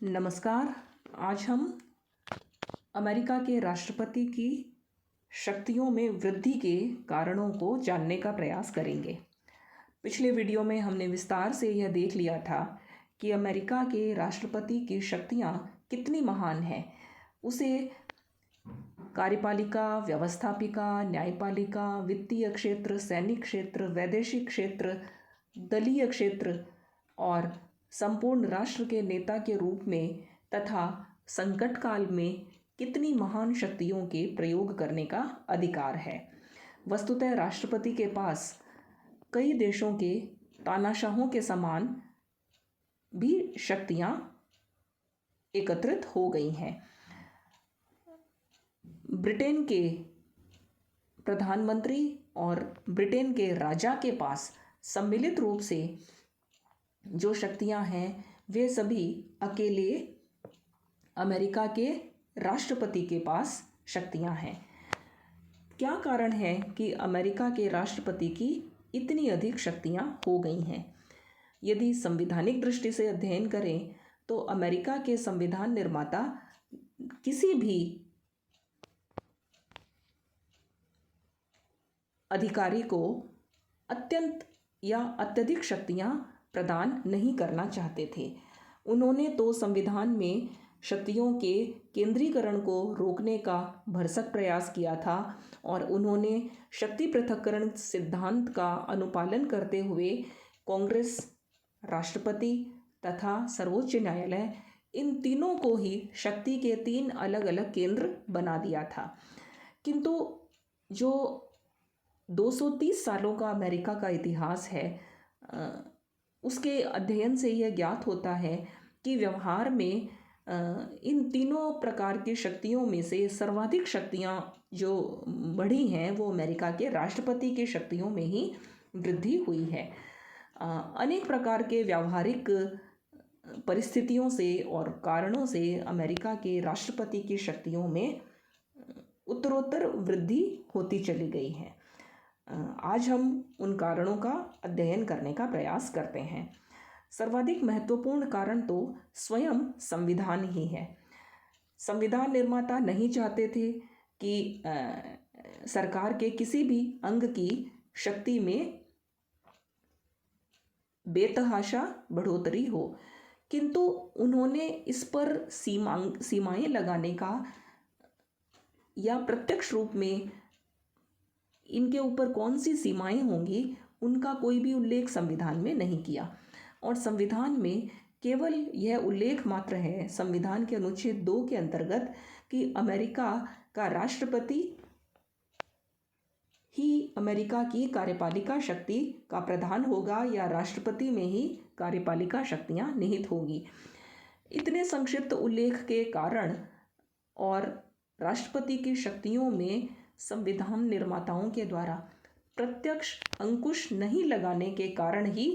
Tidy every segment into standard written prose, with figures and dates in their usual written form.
नमस्कार। आज हम अमेरिका के राष्ट्रपति की शक्तियों में वृद्धि के कारणों को जानने का प्रयास करेंगे। पिछले वीडियो में हमने विस्तार से यह देख लिया था कि अमेरिका के राष्ट्रपति की शक्तियाँ कितनी महान हैं। उसे कार्यपालिका, व्यवस्थापिका, न्यायपालिका, वित्तीय क्षेत्र, सैनिक क्षेत्र, वैदेशिक क्षेत्र, दलीय क्षेत्र और संपूर्ण राष्ट्र के नेता के रूप में तथा संकट काल में कितनी महान शक्तियों के प्रयोग करने का अधिकार है। वस्तुतः राष्ट्रपति के पास कई देशों के तानाशाहों के समान भी शक्तियां एकत्रित हो गई हैं। ब्रिटेन के प्रधानमंत्री और ब्रिटेन के राजा के पास सम्मिलित रूप से जो शक्तियां हैं वे सभी अकेले अमेरिका के राष्ट्रपति के पास शक्तियां हैं। क्या कारण है कि अमेरिका के राष्ट्रपति की इतनी अधिक शक्तियां हो गई हैं? यदि संवैधानिक दृष्टि से अध्ययन करें तो अमेरिका के संविधान निर्माता किसी भी अधिकारी को अत्यंत या अत्यधिक शक्तियां प्रदान नहीं करना चाहते थे। उन्होंने तो संविधान में शक्तियों के केंद्रीकरण को रोकने का भरसक प्रयास किया था और उन्होंने शक्ति पृथक्करण सिद्धांत का अनुपालन करते हुए कांग्रेस, राष्ट्रपति तथा सर्वोच्च न्यायालय इन तीनों को ही शक्ति के तीन अलग अलग केंद्र बना दिया था। किंतु जो 230 सालों का अमेरिका का इतिहास है, उसके अध्ययन से यह ज्ञात होता है कि व्यवहार में इन तीनों प्रकार की शक्तियों में से सर्वाधिक शक्तियां जो बढ़ी हैं वो अमेरिका के राष्ट्रपति की शक्तियों में ही वृद्धि हुई है। अनेक प्रकार के व्यावहारिक परिस्थितियों से और कारणों से अमेरिका के राष्ट्रपति की शक्तियों में उत्तरोत्तर वृद्धि होती चली गई है। आज हम उन कारणों का अध्ययन करने का प्रयास करते हैं। सर्वाधिक महत्वपूर्ण कारण तो स्वयं संविधान ही है। संविधान निर्माता नहीं चाहते थे कि सरकार के किसी भी अंग की शक्ति में बेतहाशा बढ़ोतरी हो, किंतु उन्होंने इस पर सीमाएं लगाने का या प्रत्यक्ष रूप में इनके ऊपर कौन सी सीमाएं होंगी उनका कोई भी उल्लेख संविधान में नहीं किया। और संविधान में केवल यह उल्लेख मात्र है संविधान के अनुच्छेद 2 के अंतर्गत कि अमेरिका का राष्ट्रपति ही अमेरिका की कार्यपालिका शक्ति का प्रधान होगा या राष्ट्रपति में ही कार्यपालिका शक्तियां निहित होगी। इतने संक्षिप्त उल्लेख के कारण और राष्ट्रपति की शक्तियों में संविधान निर्माताओं के द्वारा प्रत्यक्ष अंकुश नहीं लगाने के कारण ही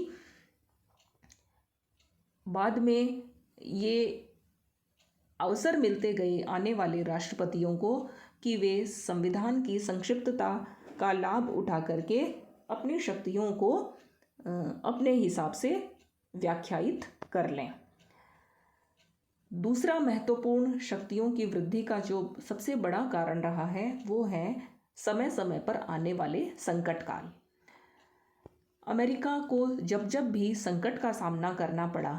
बाद में ये अवसर मिलते गए आने वाले राष्ट्रपतियों को कि वे संविधान की संक्षिप्तता का लाभ उठा करके अपनी शक्तियों को अपने हिसाब से व्याख्यायित कर लें। दूसरा महत्वपूर्ण शक्तियों की वृद्धि का जो सबसे बड़ा कारण रहा है वो है समय समय पर आने वाले संकट काल। अमेरिका को जब जब भी संकट का सामना करना पड़ा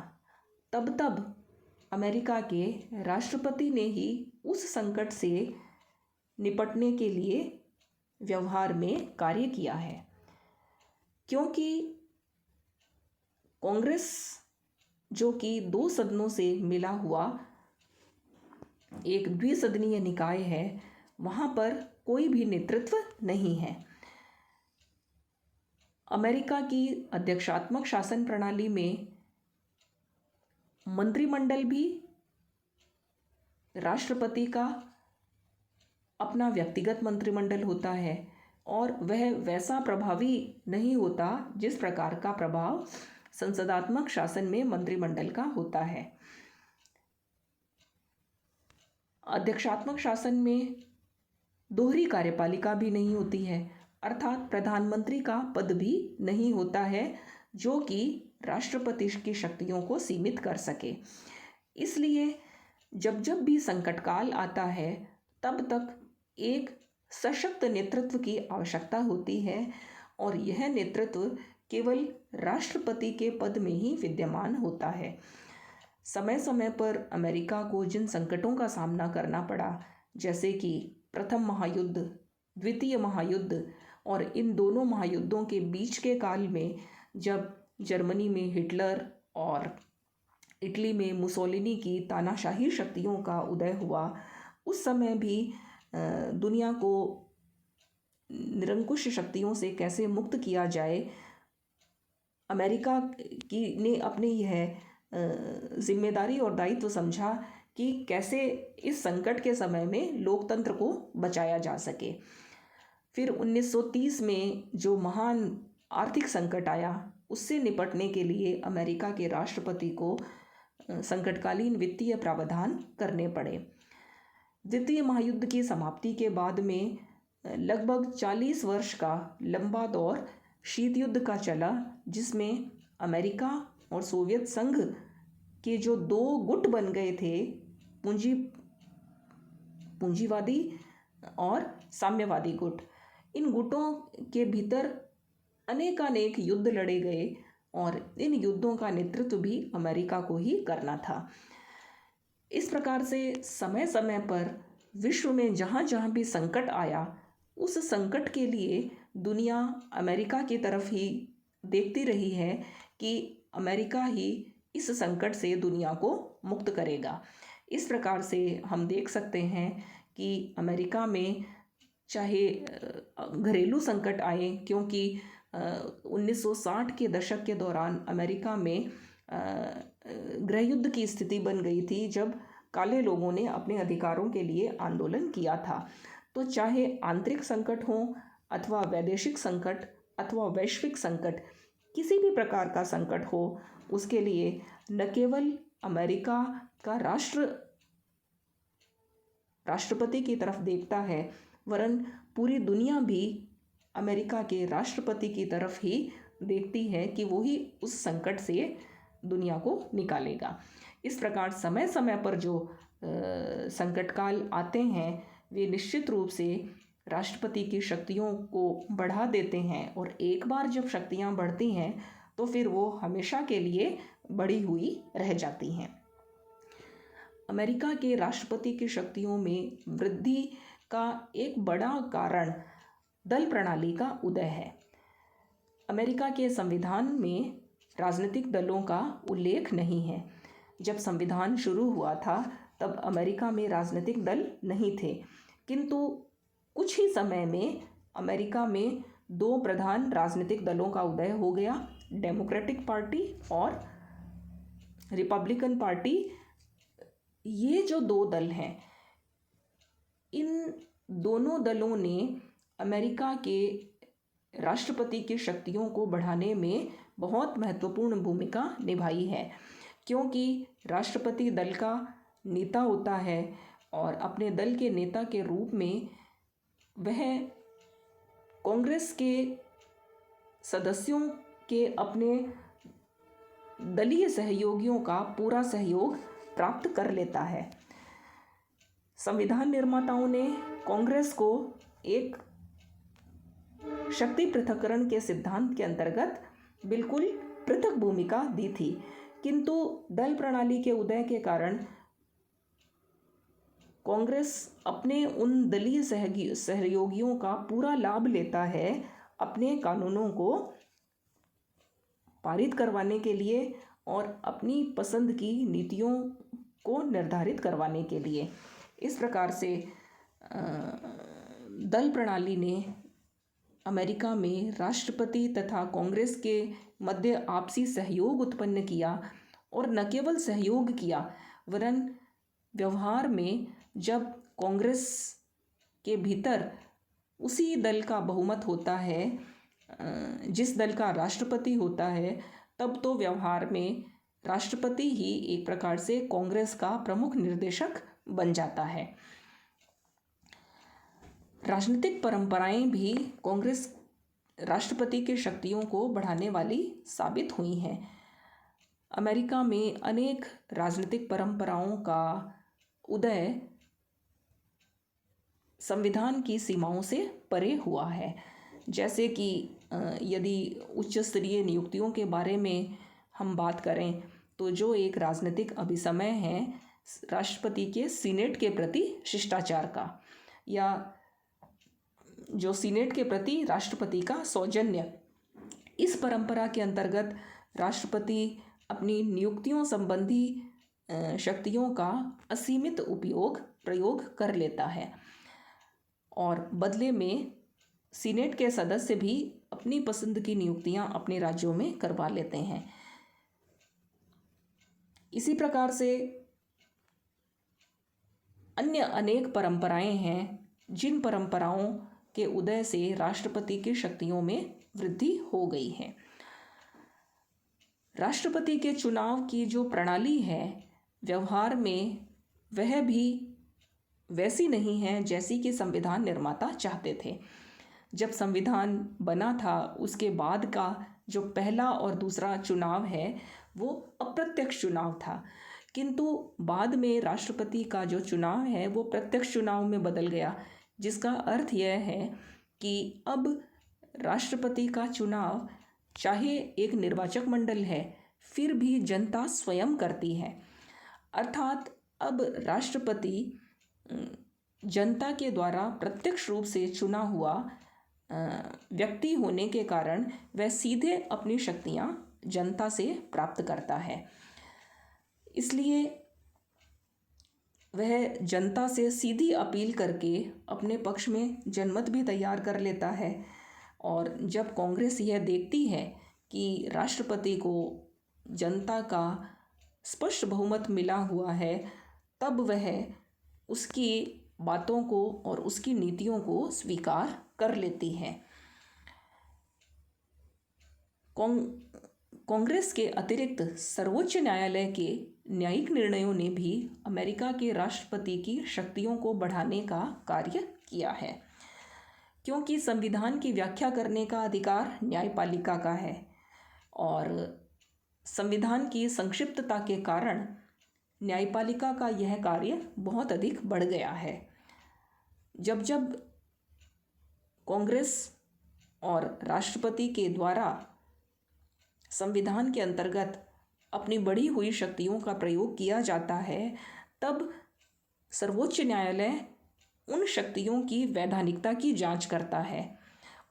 तब तब अमेरिका के राष्ट्रपति ने ही उस संकट से निपटने के लिए व्यवहार में कार्य किया है। क्योंकि कांग्रेस जो कि 2 सदनों से मिला हुआ एक द्विसदनीय निकाय है, वहाँ पर कोई भी नेतृत्व नहीं है। अमेरिका की अध्यक्षात्मक शासन प्रणाली में मंत्रिमंडल भी राष्ट्रपति का अपना व्यक्तिगत मंत्रिमंडल होता है और वह वैसा प्रभावी नहीं होता जिस प्रकार का प्रभाव संसदात्मक शासन में मंत्रिमंडल का होता है। अध्यक्षात्मक शासन में दोहरी कार्यपालिका भी नहीं होती है, अर्थात प्रधानमंत्री का पद भी नहीं होता है जो कि राष्ट्रपति की शक्तियों को सीमित कर सके। इसलिए जब जब भी संकट काल आता है तब तक एक सशक्त नेतृत्व की आवश्यकता होती है, और यह नेतृत्व केवल राष्ट्रपति के पद में ही विद्यमान होता है। समय समय पर अमेरिका को जिन संकटों का सामना करना पड़ा, जैसे कि प्रथम महायुद्ध, द्वितीय महायुद्ध, और इन दोनों महायुद्धों के बीच के काल में जब जर्मनी में हिटलर और इटली में मुसोलिनी की तानाशाही शक्तियों का उदय हुआ, उस समय भी दुनिया को निरंकुश शक्तियों से कैसे मुक्त किया जाए, अमेरिका की ने अपनी यह जिम्मेदारी और दायित्व समझा कि कैसे इस संकट के समय में लोकतंत्र को बचाया जा सके। फिर 1930 में जो महान आर्थिक संकट आया, उससे निपटने के लिए अमेरिका के राष्ट्रपति को संकटकालीन वित्तीय प्रावधान करने पड़े। द्वितीय महायुद्ध की समाप्ति के बाद में लगभग 40 वर्ष का लंबा दौर शीत युद्ध का चला, जिसमें अमेरिका और सोवियत संघ के जो दो गुट बन गए थे, पूंजीवादी और साम्यवादी गुट, इन गुटों के भीतर अनेकानेक युद्ध लड़े गए और इन युद्धों का नेतृत्व भी अमेरिका को ही करना था। इस प्रकार से समय समय पर विश्व में जहाँ जहाँ भी संकट आया, उस संकट के लिए दुनिया अमेरिका की तरफ ही देखती रही है कि अमेरिका ही इस संकट से दुनिया को मुक्त करेगा। इस प्रकार से हम देख सकते हैं कि अमेरिका में चाहे घरेलू संकट आए, क्योंकि 1960 के दशक के दौरान अमेरिका में गृह युद्ध की स्थिति बन गई थी, जब काले लोगों ने अपने अधिकारों के लिए आंदोलन किया था। तो चाहे आंतरिक संकट हो अथवा वैदेशिक संकट अथवा वैश्विक संकट, किसी भी प्रकार का संकट हो, उसके लिए न केवल अमेरिका का राष्ट्रपति की तरफ देखता है, वरन पूरी दुनिया भी अमेरिका के राष्ट्रपति की तरफ ही देखती है कि वो ही उस संकट से दुनिया को निकालेगा। इस प्रकार समय समय पर जो संकट काल आते हैं, वे निश्चित रूप से राष्ट्रपति की शक्तियों को बढ़ा देते हैं, और एक बार जब शक्तियां बढ़ती हैं तो फिर वो हमेशा के लिए बढ़ी हुई रह जाती हैं। अमेरिका के राष्ट्रपति की शक्तियों में वृद्धि का एक बड़ा कारण दल प्रणाली का उदय है। अमेरिका के संविधान में राजनीतिक दलों का उल्लेख नहीं है। जब संविधान शुरू हुआ था तब अमेरिका में राजनीतिक दल नहीं थे, किंतु कुछ ही समय में अमेरिका में दो प्रधान राजनीतिक दलों का उदय हो गया, डेमोक्रेटिक पार्टी और रिपब्लिकन पार्टी। ये जो दो दल हैं, इन दोनों दलों ने अमेरिका के राष्ट्रपति की शक्तियों को बढ़ाने में बहुत महत्वपूर्ण भूमिका निभाई है, क्योंकि राष्ट्रपति दल का नेता होता है और अपने दल के नेता के रूप में वह कांग्रेस के सदस्यों के अपने दलीय सहयोगियों का पूरा सहयोग प्राप्त कर लेता है। संविधान निर्माताओं ने कांग्रेस को एक शक्ति पृथक्करण के सिद्धांत के अंतर्गत बिल्कुल पृथक भूमिका दी थी, किंतु दल प्रणाली के उदय के कारण कांग्रेस अपने उन दलीय सहयोगियों का पूरा लाभ लेता है अपने कानूनों को पारित करवाने के लिए और अपनी पसंद की नीतियों को निर्धारित करवाने के लिए। इस प्रकार से दल प्रणाली ने अमेरिका में राष्ट्रपति तथा कांग्रेस के मध्य आपसी सहयोग उत्पन्न किया, और न केवल सहयोग किया वरन व्यवहार में जब कांग्रेस के भीतर उसी दल का बहुमत होता है जिस दल का राष्ट्रपति होता है, तब तो व्यवहार में राष्ट्रपति ही एक प्रकार से कांग्रेस का प्रमुख निर्देशक बन जाता है। राजनीतिक परंपराएं भी कांग्रेस राष्ट्रपति की शक्तियों को बढ़ाने वाली साबित हुई हैं। अमेरिका में अनेक राजनीतिक परंपराओं का उदय संविधान की सीमाओं से परे हुआ है। जैसे कि यदि उच्च स्तरीय नियुक्तियों के बारे में हम बात करें तो जो एक राजनीतिक अभिसमय है राष्ट्रपति के सीनेट के प्रति शिष्टाचार का, या जो सीनेट के प्रति राष्ट्रपति का सौजन्य, इस परंपरा के अंतर्गत राष्ट्रपति अपनी नियुक्तियों संबंधी शक्तियों का असीमित प्रयोग कर लेता है और बदले में सीनेट के सदस्य भी अपनी पसंद की नियुक्तियां अपने राज्यों में करवा लेते हैं। इसी प्रकार से अन्य अनेक परंपराएं हैं जिन परंपराओं के उदय से राष्ट्रपति की शक्तियों में वृद्धि हो गई है। राष्ट्रपति के चुनाव की जो प्रणाली है व्यवहार में वह भी वैसी नहीं है जैसी कि संविधान निर्माता चाहते थे। जब संविधान बना था उसके बाद का जो पहला और दूसरा चुनाव है वो अप्रत्यक्ष चुनाव था, किंतु बाद में राष्ट्रपति का जो चुनाव है वो प्रत्यक्ष चुनाव में बदल गया, जिसका अर्थ यह है कि अब राष्ट्रपति का चुनाव चाहे एक निर्वाचक मंडल है फिर भी जनता स्वयं करती है। अर्थात अब राष्ट्रपति जनता के द्वारा प्रत्यक्ष रूप से चुना हुआ व्यक्ति होने के कारण वह सीधे अपनी शक्तियां जनता से प्राप्त करता है। इसलिए वह जनता से सीधी अपील करके अपने पक्ष में जनमत भी तैयार कर लेता है। और जब कांग्रेस यह देखती है कि राष्ट्रपति को जनता का स्पष्ट बहुमत मिला हुआ है तब वह उसकी बातों को और उसकी नीतियों को स्वीकार कर लेती है। कांग्रेस के अतिरिक्त सर्वोच्च न्यायालय के न्यायिक निर्णयों ने भी अमेरिका के राष्ट्रपति की शक्तियों को बढ़ाने का कार्य किया है, क्योंकि संविधान की व्याख्या करने का अधिकार न्यायपालिका का है और संविधान की संक्षिप्तता के कारण न्यायपालिका का यह कार्य बहुत अधिक बढ़ गया है। जब जब कांग्रेस और राष्ट्रपति के द्वारा संविधान के अंतर्गत अपनी बढ़ी हुई शक्तियों का प्रयोग किया जाता है तब सर्वोच्च न्यायालय उन शक्तियों की वैधानिकता की जांच करता है।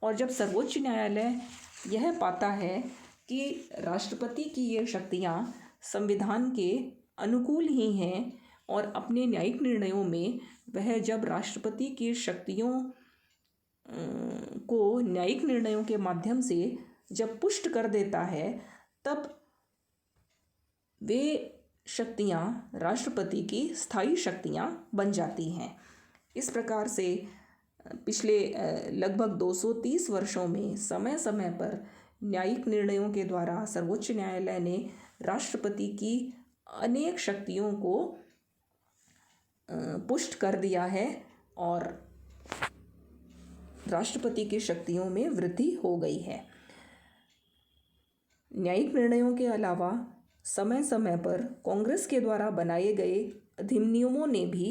और जब सर्वोच्च न्यायालय यह पाता है कि राष्ट्रपति की ये शक्तियां संविधान के अनुकूल ही हैं और अपने न्यायिक निर्णयों में वह जब राष्ट्रपति की शक्तियों को न्यायिक निर्णयों के माध्यम से जब पुष्ट कर देता है तब वे शक्तियां राष्ट्रपति की स्थायी शक्तियां बन जाती हैं। इस प्रकार से पिछले लगभग 230 वर्षों में समय समय पर न्यायिक निर्णयों के द्वारा सर्वोच्च न्यायालय ने राष्ट्रपति की अनेक शक्तियों को पुष्ट कर दिया है और राष्ट्रपति की शक्तियों में वृद्धि हो गई है। न्यायिक निर्णयों के अलावा समय समय पर कांग्रेस के द्वारा बनाए गए अधिनियमों ने भी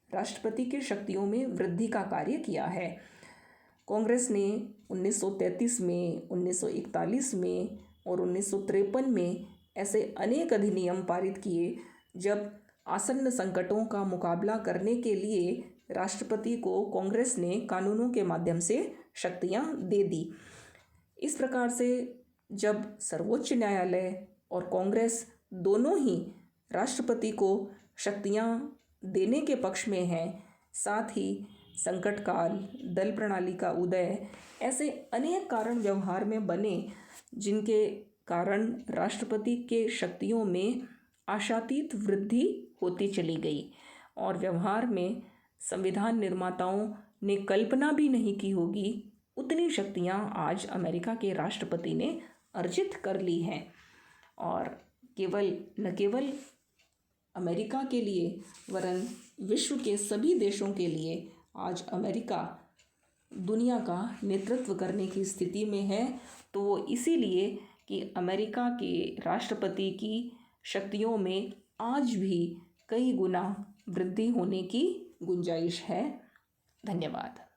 राष्ट्रपति की शक्तियों में वृद्धि का कार्य किया है। कांग्रेस ने 1933 में, 1941 में और 1953 में ऐसे अनेक अधिनियम पारित किए जब आसन्न संकटों का मुकाबला करने के लिए राष्ट्रपति को कांग्रेस ने कानूनों के माध्यम से शक्तियां दे दी। इस प्रकार से जब सर्वोच्च न्यायालय और कांग्रेस दोनों ही राष्ट्रपति को शक्तियां देने के पक्ष में हैं, साथ ही संकट काल, दल प्रणाली का उदय, ऐसे अनेक कारण व्यवहार में बने जिनके कारण राष्ट्रपति के शक्तियों में आशातीत वृद्धि होती चली गई और व्यवहार में संविधान निर्माताओं ने कल्पना भी नहीं की होगी उतनी शक्तियां आज अमेरिका के राष्ट्रपति ने अर्जित कर ली हैं। और न केवल अमेरिका के लिए वरन विश्व के सभी देशों के लिए आज अमेरिका दुनिया का नेतृत्व करने की स्थिति में है, तो वो इसीलिए कि अमेरिका के राष्ट्रपति की शक्तियों में आज भी कई गुना वृद्धि होने की गुंजाइश है। धन्यवाद।